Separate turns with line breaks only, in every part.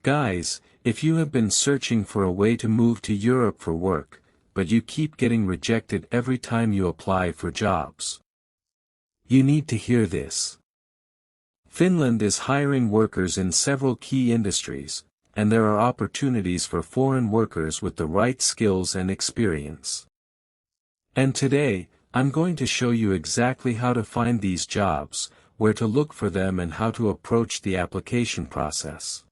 Guys, if you have been searching for a way to move to Europe for work, but you keep getting rejected every time you apply for jobs, you need to hear this. Finland is hiring workers in several key industries, and there are opportunities for foreign workers with the right skills and experience. And today, I'm going to show you exactly how to find these jobs, where to look for them and how to approach the application process.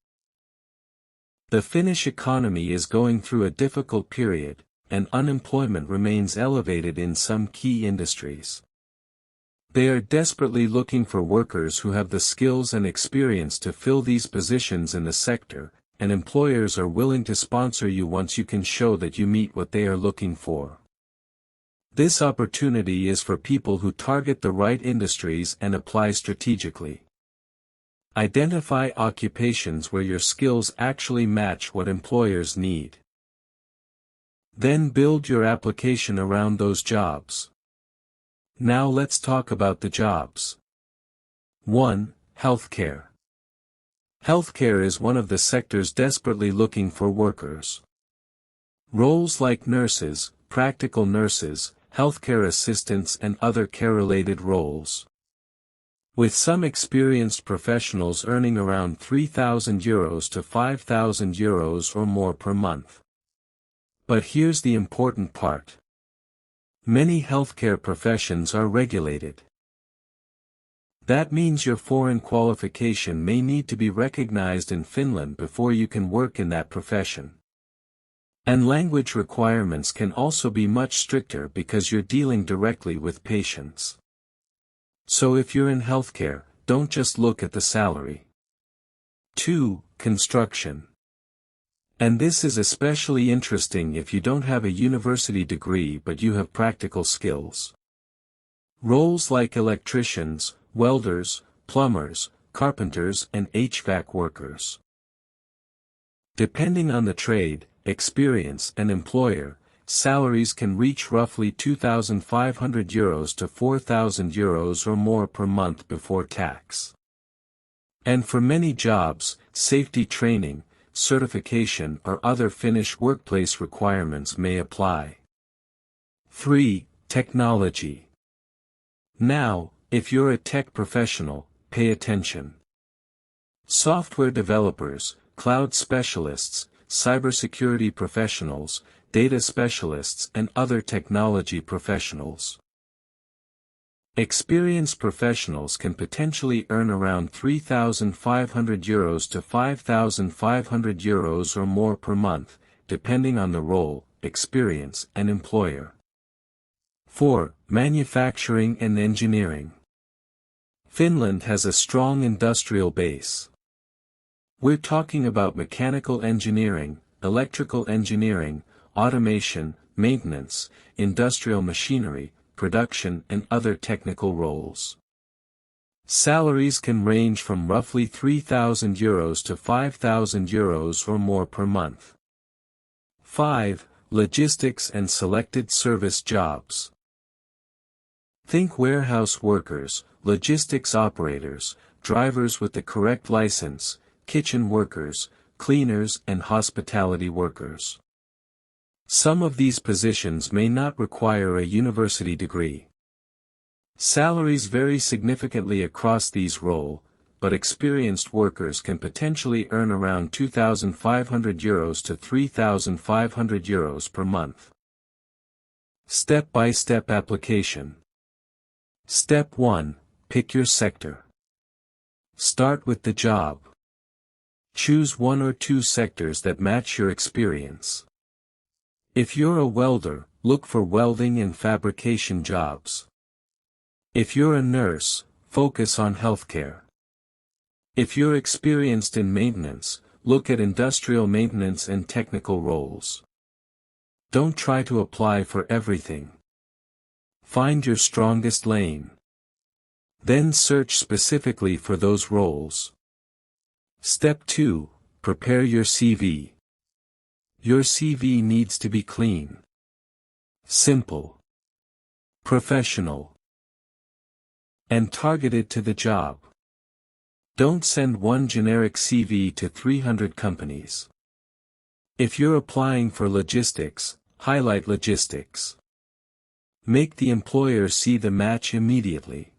The Finnish economy is going through a difficult period, and unemployment remains elevated in some key industries. They are desperately looking for workers who have the skills and experience to fill these positions in the sector, and employers are willing to sponsor you once you can show that you meet what they are looking for. This opportunity is for people who target the right industries and apply strategically. Identify occupations where your skills actually match what employers need. Then build your application around those jobs. Now let's talk about the jobs. 1. Healthcare. Healthcare is one of the sectors desperately looking for workers. Roles like nurses, practical nurses, healthcare assistants and other care-related roles. With some experienced professionals earning around €3,000 to €5,000 or more per month. But here's the important part. Many healthcare professions are regulated. That means your foreign qualification may need to be recognized in Finland before you can work in that profession. And language requirements can also be much stricter because you're dealing directly with patients. So if you're in healthcare, don't just look at the salary. 2. Construction. And this is especially interesting if you don't have a university degree but you have practical skills. Roles like electricians, welders, plumbers, carpenters and HVAC workers. Depending on the trade, experience and employer, salaries can reach roughly €2,500 to €4,000 or more per month before tax. And for many jobs, safety training, certification or other Finnish workplace requirements may apply. 3. Technology. Now, if you're a tech professional, pay attention. Software developers, cloud specialists, cybersecurity professionals, data specialists and other technology professionals. Experienced professionals can potentially earn around €3,500 to €5,500 or more per month, depending on the role, experience and employer. 4. Manufacturing and engineering. Finland has a strong industrial base. We're talking about mechanical engineering, electrical engineering, automation, maintenance, industrial machinery, production and other technical roles. Salaries can range from roughly €3,000 to €5,000 or more per month. 5. Logistics and selected service jobs. Think warehouse workers, logistics operators, drivers with the correct license, kitchen workers, cleaners and hospitality workers. Some of these positions may not require a university degree. Salaries vary significantly across these roles, but experienced workers can potentially earn around €2,500 to €3,500 per month. Step-by-step application. Step 1. Pick your sector. Start with the job. Choose one or two sectors that match your experience. If you're a welder, look for welding and fabrication jobs. If you're a nurse, focus on healthcare. If you're experienced in maintenance, look at industrial maintenance and technical roles. Don't try to apply for everything. Find your strongest lane. Then search specifically for those roles. Step 2. Prepare your CV. Your CV needs to be clean, simple, professional, and targeted to the job. Don't send one generic CV to 300 companies. If you're applying for logistics, highlight logistics. Make the employer see the match immediately.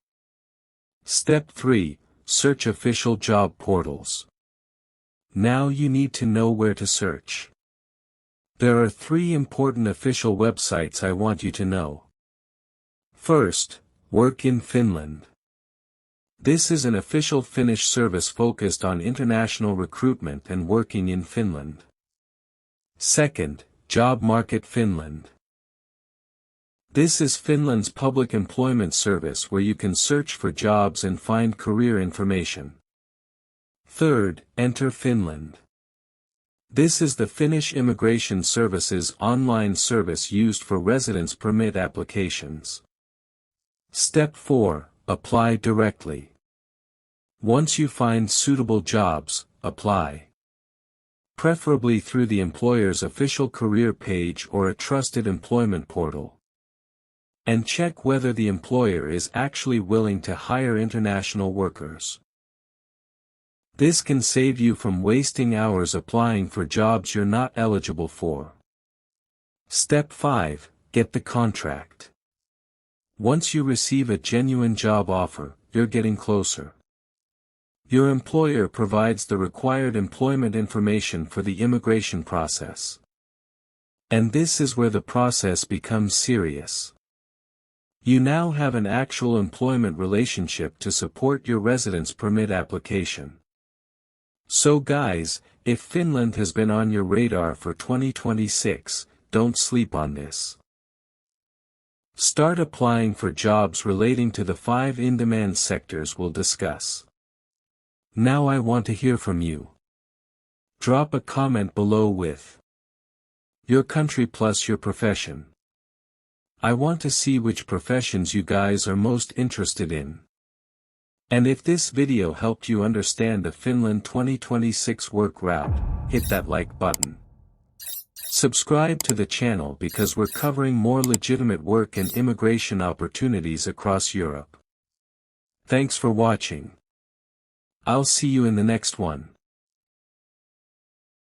Step 3. Search official job portals. Now you need to know where to search. There are 3 important official websites I want you to know. First, Work in Finland. This is an official Finnish service focused on international recruitment and working in Finland. Second, Job Market Finland. This is Finland's public employment service where you can search for jobs and find career information. Third, Enter Finland. This is the Finnish Immigration Service's online service used for residence permit applications. Step 4. Apply directly. Once you find suitable jobs, apply. Preferably through the employer's official career page or a trusted employment portal. And check whether the employer is actually willing to hire international workers. This can save you from wasting hours applying for jobs you're not eligible for. Step 5. Get the contract. Once you receive a genuine job offer, you're getting closer. Your employer provides the required employment information for the immigration process. And this is where the process becomes serious. You now have an actual employment relationship to support your residence permit application. So guys, if Finland has been on your radar for 2026, don't sleep on this. Start applying for jobs relating to the 5 in-demand sectors we'll discuss. Now I want to hear from you. Drop a comment below with your country plus your profession. I want to see which professions you guys are most interested in. And if this video helped you understand the Finland 2026 work route, hit that like button. Subscribe to the channel because we're covering more legitimate work and immigration opportunities across Europe. Thanks for watching. I'll see you in the next one.